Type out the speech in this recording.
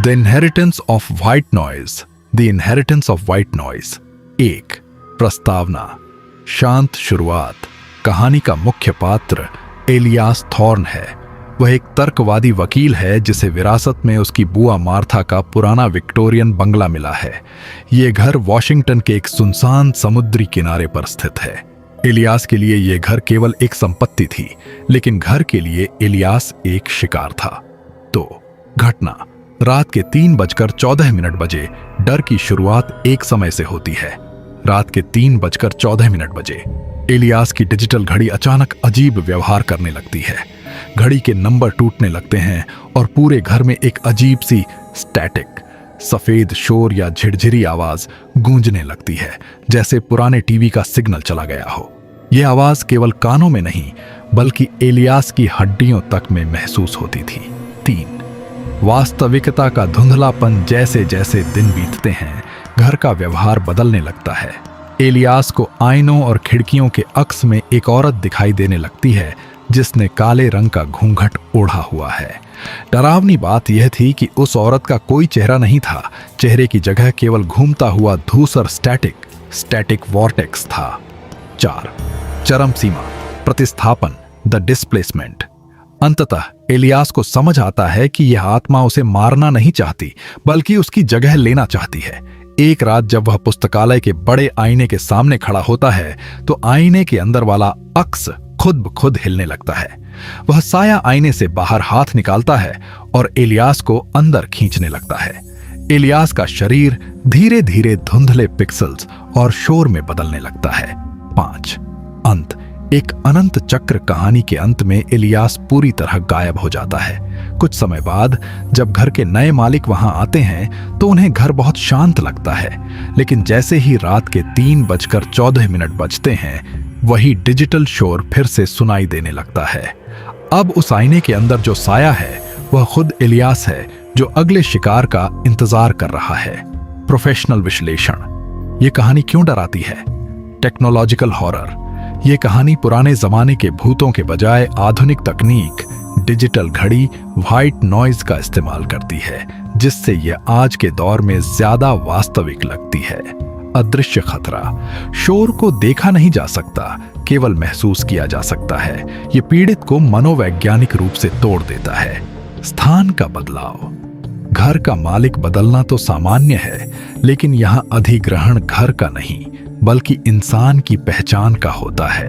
The inheritance of white noise. The inheritance of white noise. 1। प्रस्तावना। शांत शुरुआत। कहानी का मुख्य पात्र एलियास थॉर्न है। वह एक तर्कवादी वकील है जिसे विरासत में उसकी बुआ मार्था का पुराना विक्टोरियन बंगला मिला है। ये घर वॉशिंगटन के एक सुनसान समुद्री किनारे पर स्थित है। एलियास के लिए यह घर केवल एक संपत्ति थी, लेकिन घर के लिए एलियास एक शिकार था। तो घटना रात के 3:14 बजे। डर की शुरुआत एक समय से होती है। रात के 3:14 बजे एलियास की डिजिटल घड़ी अचानक अजीब व्यवहार करने लगती है। घड़ी के नंबर टूटने लगते हैं और पूरे घर में एक अजीब सी स्टैटिक सफेद शोर या झिरझिरी आवाज गूंजने लगती है, जैसे पुराने टीवी का सिग्नल चला गया हो। यह आवाज केवल कानों में नहीं, बल्कि एलियास की हड्डियों तक में महसूस होती थी। 3। वास्तविकता का धुंधलापन। जैसे जैसे दिन बीतते हैं, घर का व्यवहार बदलने लगता है। एलियास को आईनों और खिड़कियों के अक्स में एक औरत दिखाई देने लगती है जिसने काले रंग का घूंघट ओढ़ा हुआ है। डरावनी बात यह थी कि उस औरत का कोई चेहरा नहीं था। चेहरे की जगह केवल घूमता हुआ धूसर स्टैटिक वॉर्टेक्स था। 4। चरम सीमा। प्रतिस्थापन। The displacement. अंततः एलियास को समझ आता है कि यह आत्मा उसे मारना नहीं चाहती, बल्कि उसकी जगह लेना चाहती है। एक रात जब वह पुस्तकालय के बड़े आईने के सामने खड़ा होता है, तो आईने के अंदर वाला अक्स खुद ब खुद हिलने लगता है। वह साया आईने से बाहर हाथ निकालता है और एलियास को अंदर खींचने लगता है। एलियास का शरीर धीरे धीरे धुंधले पिक्सल्स और शोर में बदलने लगता है। 5। अंत। एक अनंत चक्र। कहानी के अंत में एलियास पूरी तरह गायब हो जाता है। कुछ समय बाद जब घर के नए मालिक वहां आते हैं तो उन्हें घर बहुत शांत लगता है, लेकिन जैसे ही रात के 3:14 बजते हैं, वही डिजिटल शोर फिर से सुनाई देने लगता है। अब उस आईने के अंदर जो साया है वह खुद एलियास है, जो अगले शिकार का इंतजार कर रहा है। प्रोफेशनल विश्लेषण। ये कहानी क्यों डराती है? Technological horror. ये कहानी पुराने जमाने के भूतों के बजाय आधुनिक तकनीक, डिजिटल घड़ी, व्हाइट नॉइज का इस्तेमाल करती है, जिससे यह आज के दौर में ज्यादा वास्तविक लगती है। अदृश्य खतरा। शोर को देखा नहीं जा सकता, केवल महसूस किया जा सकता है। यह पीड़ित को मनोवैज्ञानिक रूप से तोड़ देता है। स्थान का बदलाव। घर का मालिक बदलना तो सामान्य है, लेकिन यहां अधिग्रहण घर का नहीं, बल्कि इंसान की पहचान का होता है।